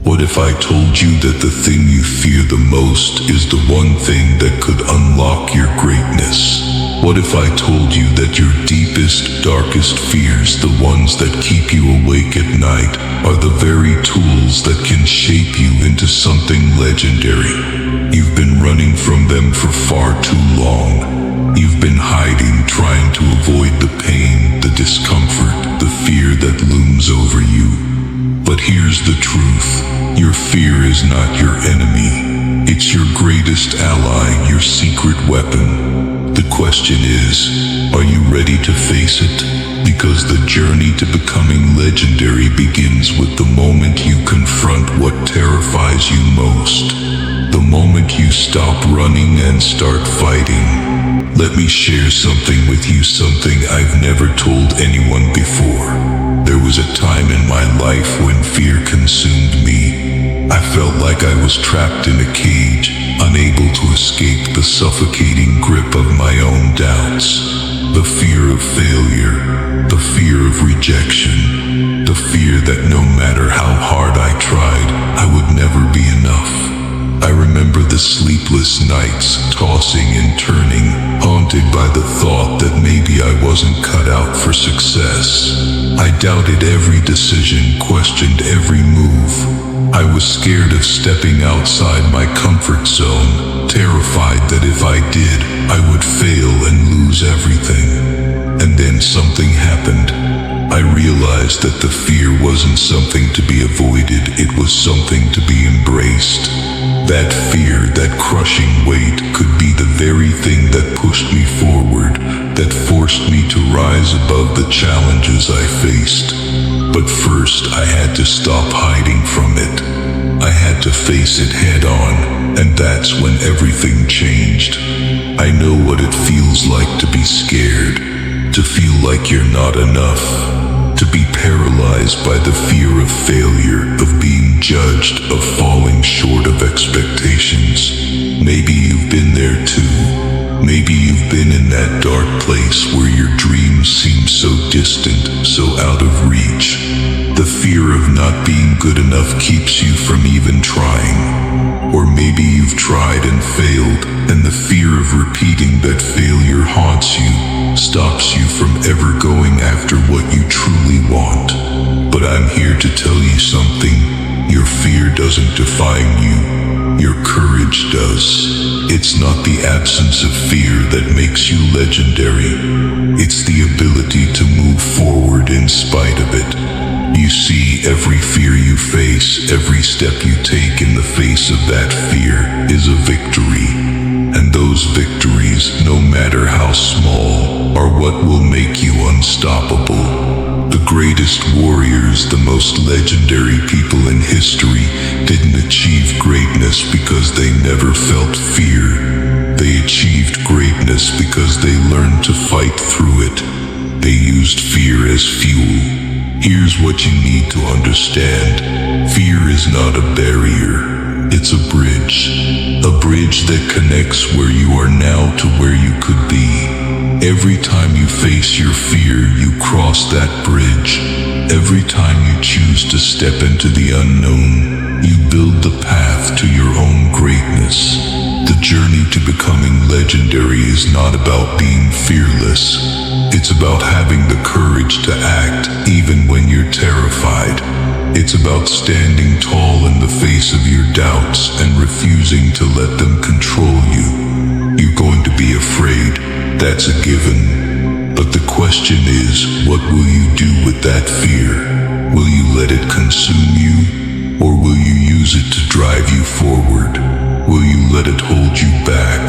What if I told you that the thing you fear the most is the one thing that could unlock your greatness? What if I told you that your deepest, darkest fears, the ones that keep you awake at night, are the very tools that can shape you into something legendary? You've been running from them for far too long. You've been hiding, trying to avoid the pain, the discomfort, the fear that looms over you. But here's the truth. Your fear is not your enemy. It's your greatest ally, your secret weapon. The question is, are you ready to face it? Because the journey to becoming legendary begins with the moment you confront what terrifies you most. The moment you stop running and start fighting. Let me share something with you, something I've never told anyone before. There was a time in my life when fear consumed me. I felt like I was trapped in a cage, unable to escape the suffocating grip of my own doubts. The fear of failure, the fear of rejection, the fear that no matter how hard I tried, I would never be enough. I remember the sleepless nights, tossing and turning, haunted by the thought that maybe I wasn't cut out for success. I doubted every decision, questioned every move. I was scared of stepping outside my comfort zone, terrified that if I did, I would fail and lose everything. And then something happened. I realized that the fear wasn't something to be avoided, it was something to be embraced. That fear, that crushing weight, could be the very thing that pushed me forward, that forced me to rise above the challenges I faced. But first, I had to stop hiding from it. I had to face it head on, and that's when everything changed. I know what it feels like to be scared, to feel like you're not enough, to be paralyzed by the fear of failure, of being judged, of falling short of expectations. Maybe you've been there too. Maybe you've been in that dark place where your dreams seem so distant, so out of reach. The fear of not being good enough keeps you from even trying. Or maybe you've tried and failed, and the fear of repeating that failure haunts you, stops you from ever going after what you truly want. But I'm here to tell you something. Your fear doesn't define you. Your courage does. It's not the absence of fear that makes you legendary. It's the ability to move forward in spite of it. You see, every fear you face, every step you take in the face of that fear is a victory. And those victories, no matter how small, are what will make you unstoppable. The greatest warriors, the most legendary people in history, didn't achieve greatness because they never felt fear. They achieved greatness because they learned to fight through it. They used fear as fuel. Here's what you need to understand. Fear is not a barrier. It's a bridge that connects where you are now to where you could be. Every time you face your fear, you cross that bridge. Every time you choose to step into the unknown, you build the path to your own greatness. The journey to becoming legendary is not about being fearless. It's about having the courage to act even when you're terrified. It's about standing tall in the face of your doubts and refusing to let them control you. You're going to be afraid, that's a given. But the question is, what will you do with that fear? Will you let it consume you? Or will you use it to drive you forward? Will you let it hold you back?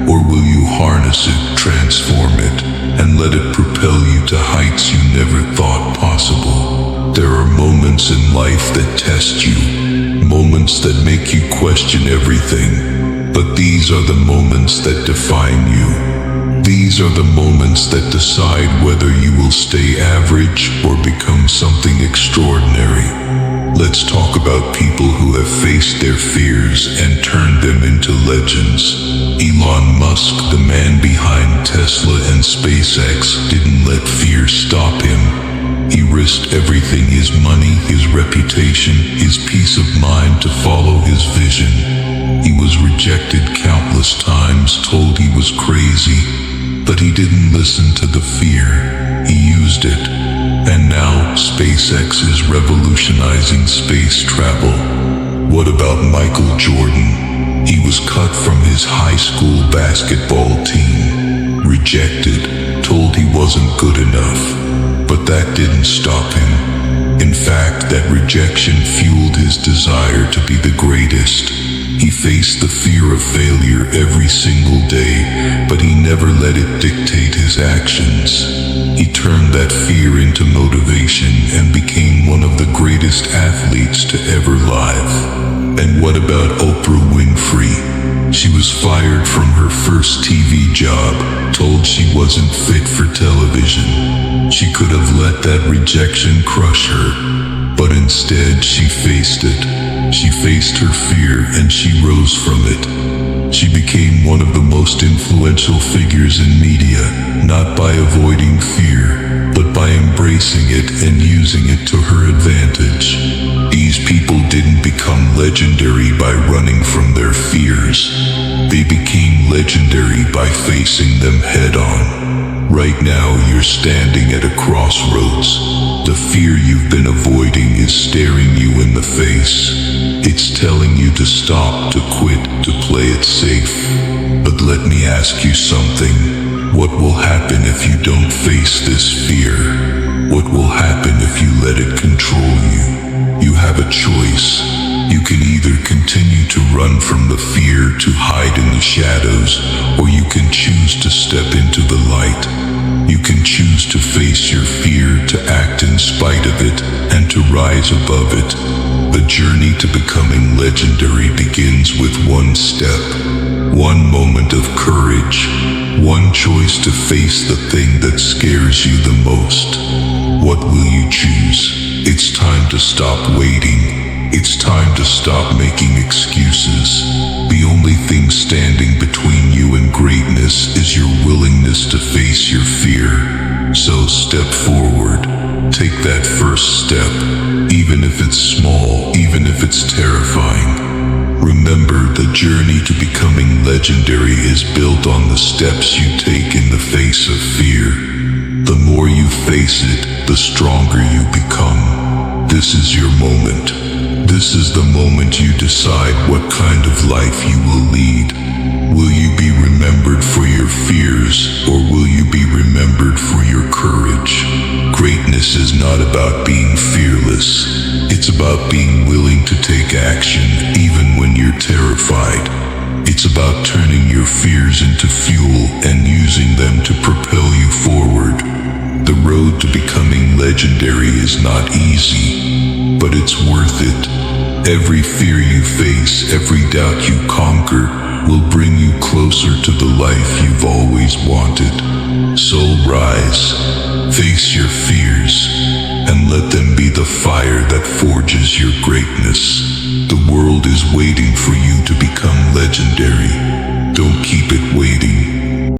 Or will you harness it, transform it, and let it propel you to heights you never thought possible? There are moments in life that test you, moments that make you question everything. But these are the moments that define you. These are the moments that decide whether you will stay average or become something extraordinary. Let's talk about people who have faced their fears and turned them into legends. Elon Musk, the man behind Tesla and SpaceX, didn't let fear stop him. He risked everything, his money, his reputation, his peace of mind to follow his vision. He was rejected countless times, told he was crazy, but he didn't listen to the fear. He used it. And now SpaceX is revolutionizing space travel. What about Michael Jordan? He was cut from his high school basketball team, rejected, told he wasn't good enough. But that didn't stop him. In fact, that rejection fueled his desire to be the greatest. He faced the fear of failure every single day, but he never let it dictate his actions. He turned that fear into motivation and became one of the greatest athletes to ever live. And what about Oprah Winfrey? She was fired from her first TV job, told she wasn't fit for television. She could have let that rejection crush her, but instead she faced it. She faced her fear and she rose from it. She became one of the most influential figures in media, not by avoiding fear, but by embracing it and using it to her advantage. These people didn't become legendary by running from their fears. They became legendary by facing them head on. Right now you're standing at a crossroads. The fear you've been avoiding is staring you in the face. It's telling you to stop, to quit, to play it safe. But let me ask you something. What will happen if you don't face this fear? What will happen if you let it control you? You have a choice. You can either continue to run from the fear, to hide in the shadows, or you can choose to step into the light. You can choose to face your fear, to act in spite of it, and to rise above it. The journey to becoming legendary begins with one step, one moment of courage, one choice to face the thing that scares you the most. What will you choose? It's time to stop waiting. It's time to stop making excuses. The only thing standing between you and greatness is your willingness to face your fear. So step forward. Take that first step, even if it's small, even if it's terrifying. Remember, the journey to becoming legendary is built on the steps you take in the face of fear. The more you face it, the stronger you become. This is your moment. This is the moment you decide what kind of life you will lead. Will you be remembered for your fears, or will you be remembered for your courage? Greatness is not about being fearless. It's about being willing to take action even when you're terrified. It's about turning your fears into fuel and using them to propel you forward. The road to becoming legendary is not easy, but it's worth it. Every fear you face, every doubt you conquer, will bring you closer to the life you've always wanted. So rise, face your fears, and let them be the fire that forges your greatness. The world is waiting for you to become legendary. Don't keep it waiting.